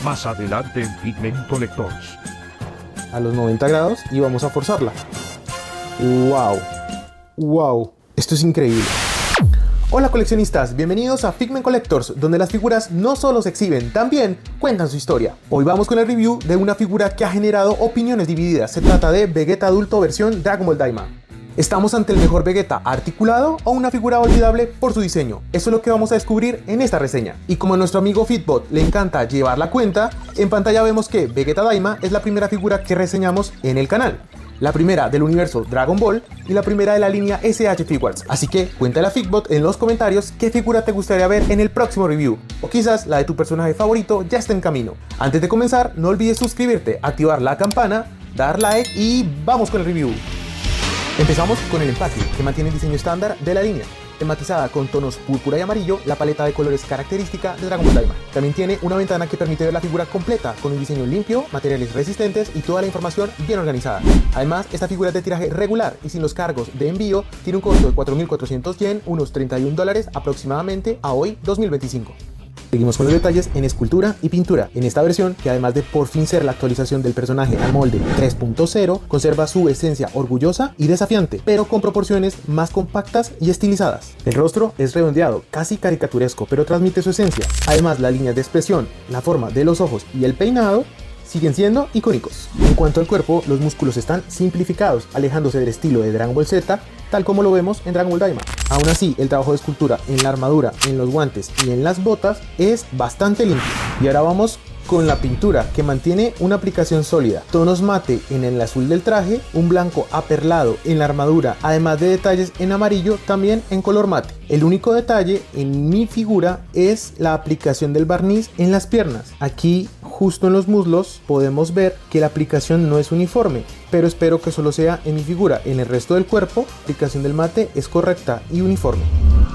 más adelante en Figment Collectors. A los 90 grados y vamos a forzarla. ¡Wow! ¡Wow! Esto es increíble. Hola coleccionistas, bienvenidos a Figment Collectors, donde las figuras no solo se exhiben, también cuentan su historia. Hoy vamos con el review de una figura que ha generado opiniones divididas. Se trata de Vegeta adulto versión Dragon Ball Daima. ¿Estamos ante el mejor Vegeta articulado o una figura olvidable por su diseño? Eso es lo que vamos a descubrir en esta reseña. Y como a nuestro amigo Fitbot le encanta llevar la cuenta, en pantalla vemos que Vegeta Daima es la primera figura que reseñamos en el canal. La primera del universo Dragon Ball y la primera de la línea SH Figuarts. Así que cuéntale a Fitbot en los comentarios qué figura te gustaría ver en el próximo review. O quizás la de tu personaje favorito ya está en camino. Antes de comenzar, no olvides suscribirte, activar la campana, dar like y vamos con el review. Empezamos con el empaque, que mantiene el diseño estándar de la línea. Tematizada con tonos púrpura y amarillo, la paleta de colores característica de Dragon Ball Daima. También tiene una ventana que permite ver la figura completa, con un diseño limpio, materiales resistentes y toda la información bien organizada. Además, esta figura es de tiraje regular y sin los cargos de envío, tiene un costo de 4.400 yen, unos $31 aproximadamente a hoy 2025. Seguimos con los detalles en escultura y pintura. En esta versión, que además de por fin ser la actualización del personaje al molde 3.0, conserva su esencia orgullosa y desafiante, pero con proporciones más compactas y estilizadas. El rostro es redondeado, casi caricaturesco, pero transmite su esencia. Además, las líneas de expresión, la forma de los ojos y el peinado siguen siendo icónicos. En cuanto al cuerpo, los músculos están simplificados, alejándose del estilo de Dragon Ball Z, tal como lo vemos en Dragon Ball Daima. Aún así, el trabajo de escultura en la armadura, en los guantes y en las botas es bastante limpio. Y ahora vamos con la pintura, que mantiene una aplicación sólida, tonos mate en el azul del traje, un blanco aperlado en la armadura, además de detalles en amarillo también en color mate. El único detalle en mi figura es la aplicación del barniz en las piernas. Aquí justo en los muslos podemos ver que la aplicación no es uniforme, pero espero que solo sea en mi figura. En el resto del cuerpo, la aplicación del mate es correcta y uniforme.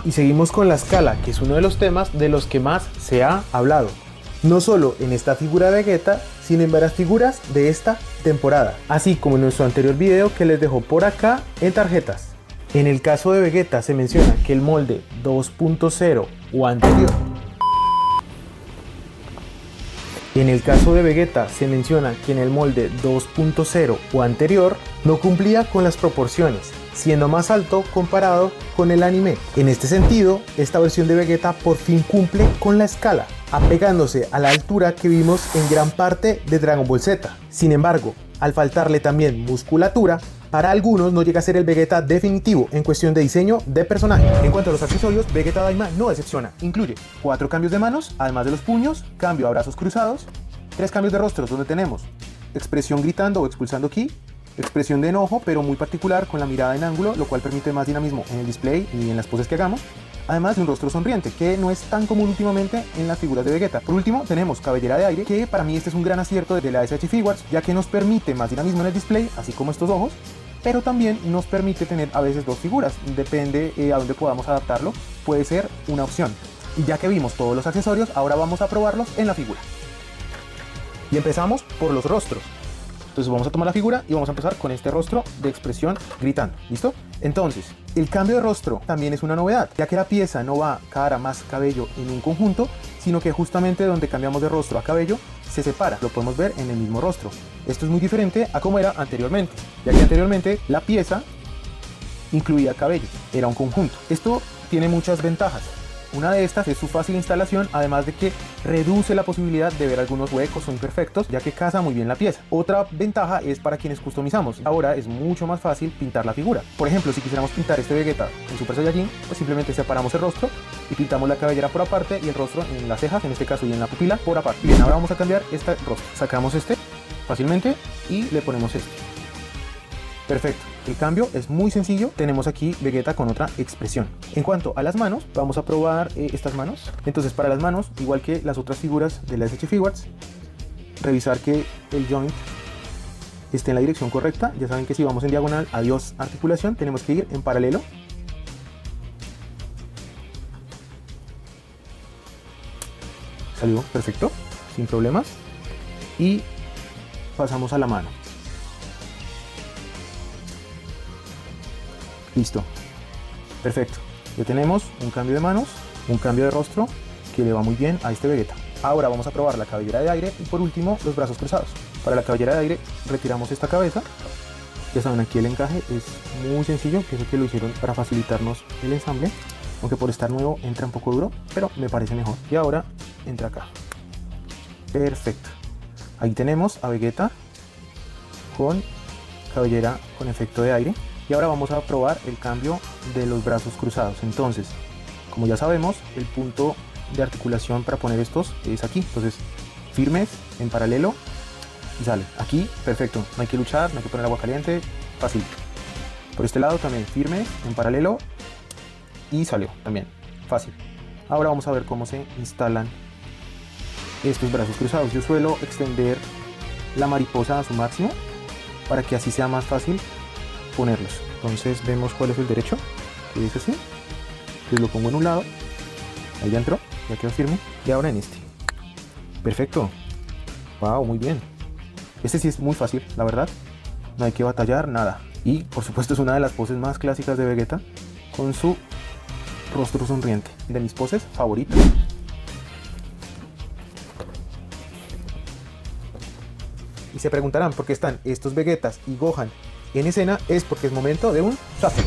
Y seguimos con la escala, que es uno de los temas de los que más se ha hablado. No solo en esta figura de Vegeta, sino en varias figuras de esta temporada, así como en nuestro anterior video que les dejo por acá en tarjetas. En el caso de Vegeta se menciona que el molde 2.0 o anterior. En el caso de Vegeta se menciona que en el molde 2.0 o anterior no cumplía con las proporciones, siendo más alto comparado con el anime. En este sentido, esta versión de Vegeta por fin cumple con la escala, apegándose a la altura que vimos en gran parte de Dragon Ball Z. Sin embargo, al faltarle también musculatura, para algunos no llega a ser el Vegeta definitivo en cuestión de diseño de personaje. En cuanto a los accesorios, Vegeta Daima no decepciona. Incluye 4 cambios de manos, además de los puños, cambio a brazos cruzados, 3 cambios de rostros donde tenemos expresión gritando o expulsando ki, expresión de enojo pero muy particular con la mirada en ángulo, lo cual permite más dinamismo en el display y en las poses que hagamos, además de un rostro sonriente, que no es tan común últimamente en las figuras de Vegeta. Por último, tenemos cabellera de aire, que para mí este es un gran acierto de la SH Figuarts, ya que nos permite más dinamismo en el display, así como estos ojos, pero también nos permite tener a veces dos figuras, depende a dónde podamos adaptarlo, puede ser una opción. Y ya que vimos todos los accesorios, ahora vamos a probarlos en la figura. Y empezamos por los rostros. Entonces vamos a tomar la figura y vamos a empezar con este rostro de expresión gritando, ¿listo? Entonces, el cambio de rostro también es una novedad, ya que la pieza no va cara más cabello en un conjunto, sino que justamente donde cambiamos de rostro a cabello se separa, lo podemos ver en el mismo rostro. Esto es muy diferente a como era anteriormente, ya que anteriormente la pieza incluía cabello, era un conjunto. Esto tiene muchas ventajas. Una de estas es su fácil instalación, además de que reduce la posibilidad de ver algunos huecos o imperfectos, ya que casa muy bien la pieza. Otra ventaja es para quienes customizamos. Ahora es mucho más fácil pintar la figura. Por ejemplo, si quisiéramos pintar este Vegeta en Super Saiyajin, pues simplemente separamos el rostro y pintamos la cabellera por aparte y el rostro en las cejas, en este caso, y en la pupila por aparte. Bien, ahora vamos a cambiar este rostro. Sacamos este fácilmente y le ponemos este. Perfecto. El cambio es muy sencillo. Tenemos aquí Vegeta con otra expresión. En cuanto a las manos, vamos a probar estas manos. Entonces, para las manos, igual que las otras figuras de la SH Figuarts, revisar que el joint esté en la dirección correcta. Ya saben que si vamos en diagonal, adiós articulación, tenemos que ir en paralelo. Salió perfecto, sin problemas. Y pasamos a la mano. Listo, perfecto. Ya tenemos un cambio de manos, un cambio de rostro que le va muy bien a este Vegeta. Ahora vamos a probar la cabellera de aire y por último los brazos cruzados. Para la cabellera de aire retiramos esta cabeza. Ya saben, aquí el encaje es muy sencillo, pienso que lo hicieron para facilitarnos el ensamble, aunque por estar nuevo entra un poco duro, pero me parece mejor. Y ahora entra acá. Perfecto. Ahí tenemos a Vegeta con cabellera con efecto de aire. Y ahora vamos a probar el cambio de los brazos cruzados. Entonces, como ya sabemos, el punto de articulación para poner estos es aquí. Entonces, firmes, en paralelo y sale. Aquí, perfecto. No hay que luchar, no hay que poner agua caliente, fácil. Por este lado también, firme, en paralelo y salió también, fácil. Ahora vamos a ver cómo se instalan estos brazos cruzados. Yo suelo extender la mariposa a su máximo para que así sea más fácil ponerlos. Entonces vemos cuál es el derecho, que dice así. Entonces lo pongo en un lado, ahí ya entró, ya quedó firme. Y ahora en este. Perfecto. Wow, muy bien. Este sí es muy fácil, la verdad. No hay que batallar nada. Y por supuesto es una de las poses más clásicas de Vegeta, con su rostro sonriente. De mis poses favoritas. Y se preguntarán por qué están estos Vegetas y Gohan en escena. Es porque es momento de un shuffle,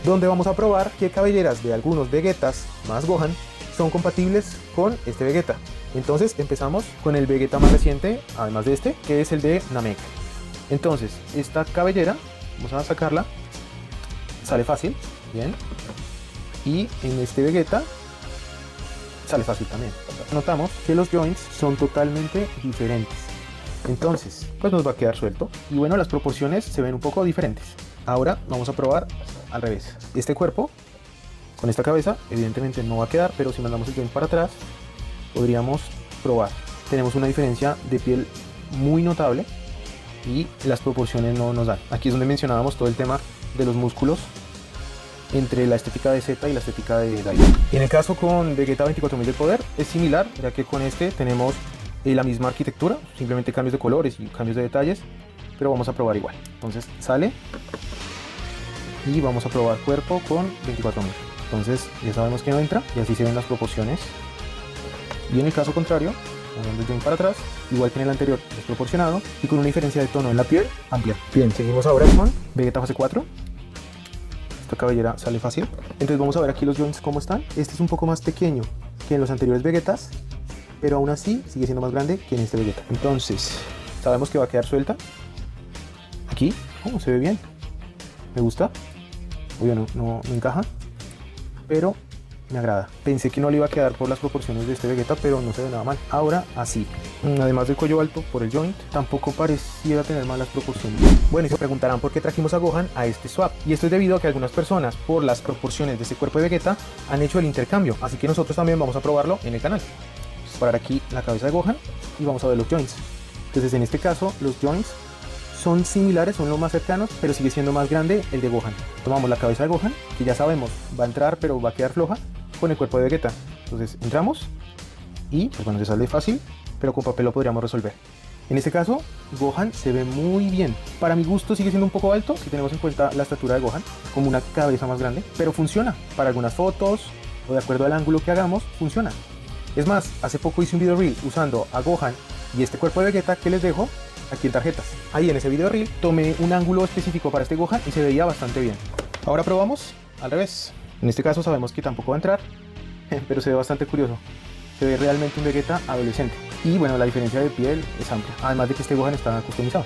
donde vamos a probar qué cabelleras de algunos Vegetas más Gohan son compatibles con este Vegeta. Entonces empezamos con el Vegeta más reciente, además de este, que es el de Namek. Entonces esta cabellera, vamos a sacarla, sale fácil, bien. Y en este Vegeta sale fácil también. Notamos que los joints son totalmente diferentes. Entonces, pues nos va a quedar suelto. Y bueno, las proporciones se ven un poco diferentes. Ahora vamos a probar al revés. Este cuerpo con esta cabeza evidentemente no va a quedar, pero si mandamos el joint para atrás podríamos probar. Tenemos una diferencia de piel muy notable y las proporciones no nos dan. Aquí es donde mencionábamos todo el tema de los músculos entre la estética de Z y la estética de Dai. En el caso con Vegeta 24.000 de poder es similar, ya que con este tenemos la misma arquitectura, simplemente cambios de colores y cambios de detalles, pero vamos a probar igual. Entonces sale y vamos a probar cuerpo con 24.000. Entonces ya sabemos que no entra y así se ven las proporciones. Y en el caso contrario, mandando el joint para atrás, igual que en el anterior, desproporcionado y con una diferencia de tono en la piel amplia. Bien, seguimos ahora con Vegeta fase 4. Esta cabellera sale fácil. Entonces vamos a ver aquí los joints cómo están. Este es un poco más pequeño que en los anteriores Vegetas, pero aún así sigue siendo más grande que en este Vegeta. Entonces sabemos que va a quedar suelta. Aquí, se ve bien. Me gusta. Obvio no encaja, pero me agrada. Pensé que no le iba a quedar por las proporciones de este Vegeta, pero no se ve nada mal. Ahora así. Además del cuello alto por el joint, tampoco pareciera tener malas proporciones. Bueno, y se preguntarán por qué trajimos a Gohan a este swap. Y esto es debido a que algunas personas, por las proporciones de ese cuerpo de Vegeta, han hecho el intercambio. Así que nosotros también vamos a probarlo en el canal. Parar aquí la cabeza de Gohan y vamos a ver los joints. Entonces en este caso los joints son similares, son los más cercanos, pero sigue siendo más grande el de Gohan. Tomamos la cabeza de Gohan, que ya sabemos va a entrar pero va a quedar floja, con el cuerpo de Vegeta. Entonces entramos y pues bueno, se sale fácil, pero con papel lo podríamos resolver. En este caso Gohan se ve muy bien. Para mi gusto sigue siendo un poco alto si tenemos en cuenta la estatura de Gohan, como una cabeza más grande, pero funciona para algunas fotos o de acuerdo al ángulo que hagamos, funciona. Es más, hace poco hice un video reel usando a Gohan y este cuerpo de Vegeta que les dejo aquí en tarjetas. Ahí en ese video reel tomé un ángulo específico para este Gohan y se veía bastante bien. Ahora probamos al revés. En este caso sabemos que tampoco va a entrar, pero se ve bastante curioso. Se ve realmente un Vegeta adolescente. Y bueno, la diferencia de piel es amplia, además de que este Gohan está customizado.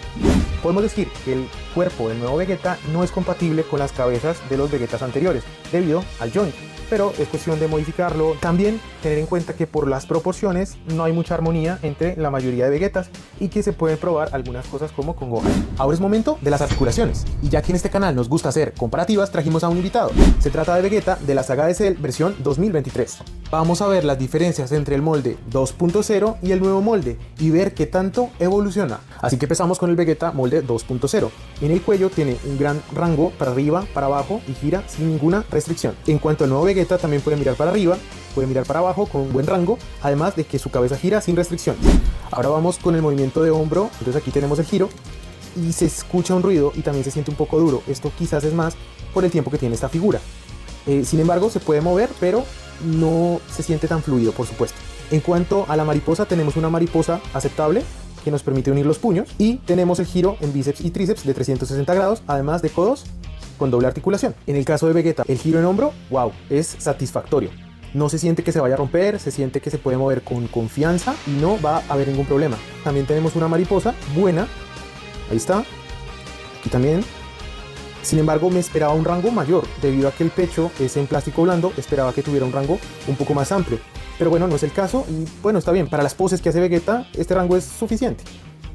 Podemos decir que el cuerpo del nuevo Vegeta no es compatible con las cabezas de los Vegetas anteriores, debido al joint. Pero es cuestión de modificarlo. También tener en cuenta que por las proporciones no hay mucha armonía entre la mayoría de Vegetas y que se pueden probar algunas cosas como con Gohan. Ahora es momento de las articulaciones, y ya que en este canal nos gusta hacer comparativas, trajimos a un invitado. Se trata de Vegeta de la saga de Cell versión 2023. Vamos a ver las diferencias entre el molde 2.0 y el nuevo molde y ver qué tanto evoluciona. Así que empezamos con el Vegeta molde 2.0. En el cuello tiene un gran rango para arriba, para abajo y gira sin ninguna restricción. En cuanto al nuevo Vegeta, también puede mirar para arriba, puede mirar para abajo con un buen rango, además de que su cabeza gira sin restricciones. Ahora vamos con el movimiento de hombro. Entonces aquí tenemos el giro y se escucha un ruido y también se siente un poco duro. Esto quizás es más por el tiempo que tiene esta figura. Sin embargo, se puede mover, pero no se siente tan fluido, por supuesto. En cuanto a la mariposa, tenemos una mariposa aceptable que nos permite unir los puños y tenemos el giro en bíceps y tríceps de 360 grados, además de codos con doble articulación. En el caso de Vegeta, el giro en hombro, wow, es satisfactorio. No se siente que se vaya a romper, se siente que se puede mover con confianza y no va a haber ningún problema. También tenemos una mariposa buena, ahí está, aquí también. Sin embargo, me esperaba un rango mayor, debido a que el pecho es en plástico blando, esperaba que tuviera un rango un poco más amplio. Pero bueno, no es el caso y bueno, está bien. Para las poses que hace Vegeta, este rango es suficiente.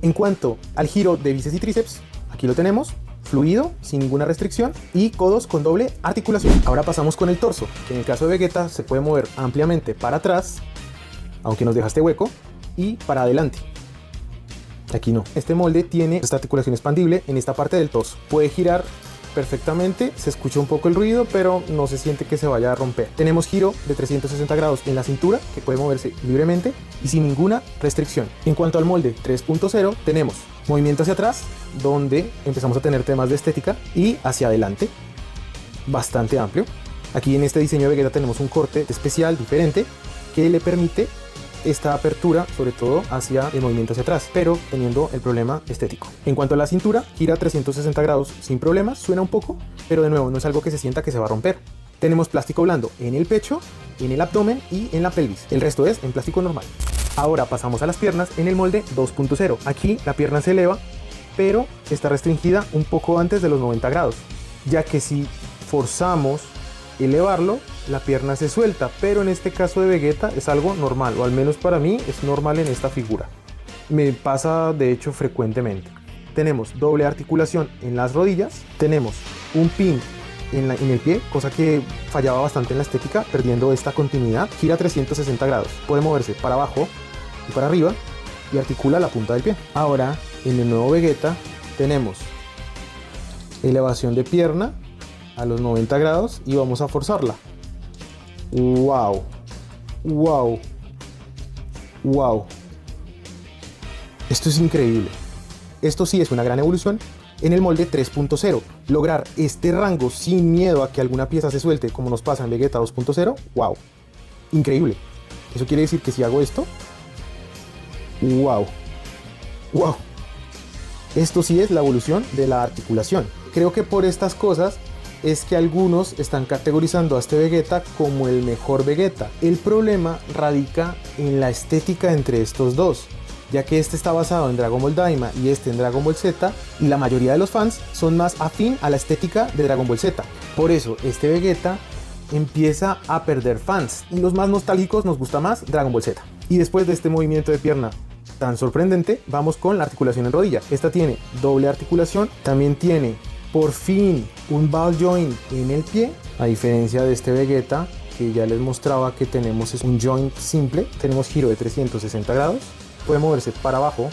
En cuanto al giro de bíceps y tríceps, aquí lo tenemos, fluido, sin ninguna restricción y codos con doble articulación. Ahora pasamos con el torso, que en el caso de Vegeta se puede mover ampliamente para atrás, aunque nos deja este hueco, y para adelante. Aquí no. Este molde tiene esta articulación expandible en esta parte del torso. Puede girar perfectamente, se escucha un poco el ruido, pero no se siente que se vaya a romper. Tenemos giro de 360 grados en la cintura, que puede moverse libremente y sin ninguna restricción. En cuanto al molde 3.0, tenemos movimiento hacia atrás, donde empezamos a tener temas de estética, y hacia adelante, bastante amplio. Aquí en este diseño de Vegeta tenemos un corte especial, diferente, que le permite esta apertura, sobre todo hacia el movimiento hacia atrás, pero teniendo el problema estético. En cuanto a la cintura, gira 360 grados sin problemas, suena un poco, pero de nuevo no es algo que se sienta que se va a romper. Tenemos plástico blando en el pecho, en el abdomen y en la pelvis. El resto es en plástico normal. Ahora pasamos a las piernas en el molde 2.0. Aquí la pierna se eleva, pero está restringida un poco antes de los 90 grados, ya que si forzamos elevarlo, la pierna se suelta, pero en este caso de Vegeta es algo normal, o al menos para mí es normal en esta figura. Me pasa de hecho frecuentemente. Tenemos doble articulación en las rodillas, tenemos un pin en el pie, cosa que fallaba bastante en la estética, perdiendo esta continuidad. Gira 360 grados, puede moverse para abajo y para arriba y articula la punta del pie. Ahora en el nuevo Vegeta tenemos elevación de pierna a los 90 grados y vamos a forzarla. Wow, wow, wow. Esto es increíble. Esto sí es una gran evolución en el molde 3.0. Lograr este rango sin miedo a que alguna pieza se suelte, como nos pasa en Vegeta 2.0, wow, increíble. Eso quiere decir que si hago esto, wow, wow. Esto sí es la evolución de la articulación. Creo que por estas cosas es que algunos están categorizando a este Vegeta como el mejor Vegeta. El problema radica en la estética entre estos dos, ya que este está basado en Dragon Ball Daima y este en Dragon Ball Z, y la mayoría de los fans son más afín a la estética de Dragon Ball Z. Por eso este Vegeta empieza a perder fans y los más nostálgicos nos gusta más Dragon Ball Z. Y después de este movimiento de pierna tan sorprendente, vamos con la articulación en rodilla. Esta tiene doble articulación, también tiene por fin un ball joint en el pie, a diferencia de este Vegeta que ya les mostraba que tenemos es un joint simple. Tenemos giro de 360 grados, puede moverse para abajo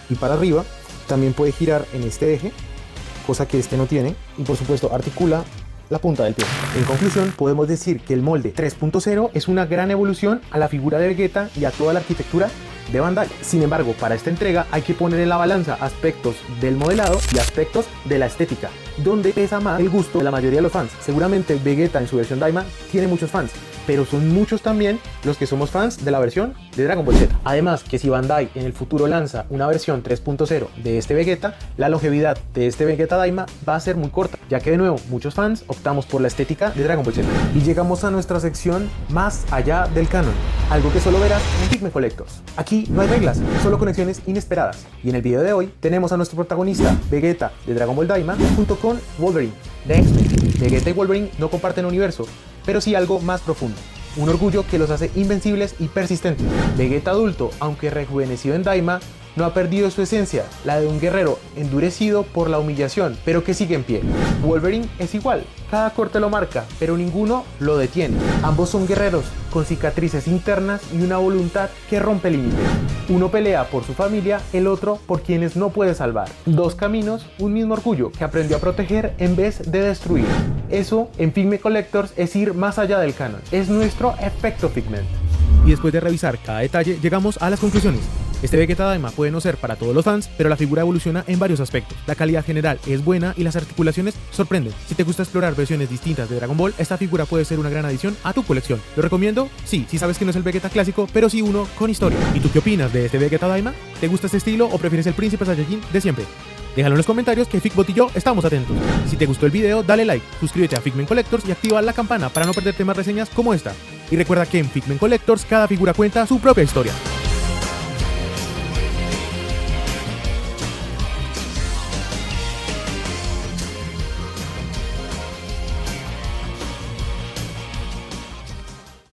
y para arriba, también puede girar en este eje, cosa que este no tiene, y por supuesto articula la punta del pie. En conclusión, podemos decir que el molde 3.0 es una gran evolución a la figura de Vegeta y a toda la arquitectura de Bandai. Sin embargo, para esta entrega hay que poner en la balanza aspectos del modelado y aspectos de la estética, donde pesa más el gusto de la mayoría de los fans. Seguramente Vegeta en su versión Daima tiene muchos fans, pero son muchos también los que somos fans de la versión de Dragon Ball Z. Además, que si Bandai en el futuro lanza una versión 3.0 de este Vegeta, la longevidad de este Vegeta Daima va a ser muy corta, ya que de nuevo muchos fans optamos por la estética de Dragon Ball Z. Y llegamos a nuestra sección más allá del canon, algo que solo verás en Figment Collectors. Aquí no hay reglas, solo conexiones inesperadas. Y en el video de hoy tenemos a nuestro protagonista, Vegeta de Dragon Ball Daima, junto con Wolverine de X-Men. Vegeta y Wolverine no comparten universo, pero sí algo más profundo, un orgullo que los hace invencibles y persistentes. Vegeta adulto, aunque rejuvenecido en Daima, no ha perdido su esencia, la de un guerrero endurecido por la humillación, pero que sigue en pie. Wolverine es igual, cada corte lo marca, pero ninguno lo detiene. Ambos son guerreros, con cicatrices internas y una voluntad que rompe límites. Uno pelea por su familia, el otro por quienes no puede salvar. Dos caminos, un mismo orgullo que aprendió a proteger en vez de destruir. Eso, en Figment Collectors, es ir más allá del canon. Es nuestro efecto Figment. Y después de revisar cada detalle, llegamos a las conclusiones. Este Vegeta Daima puede no ser para todos los fans, pero la figura evoluciona en varios aspectos. La calidad general es buena y las articulaciones sorprenden. Si te gusta explorar versiones distintas de Dragon Ball, esta figura puede ser una gran adición a tu colección. ¿Lo recomiendo? Sí, si sabes que no es el Vegeta clásico, pero sí uno con historia. ¿Y tú qué opinas de este Vegeta Daima? ¿Te gusta este estilo o prefieres el Príncipe Saiyajin de siempre? Déjalo en los comentarios que Figbot y yo estamos atentos. Si te gustó el video, dale like, suscríbete a Figment Collectors y activa la campana para no perderte más reseñas como esta. Y recuerda que en Figment Collectors cada figura cuenta su propia historia.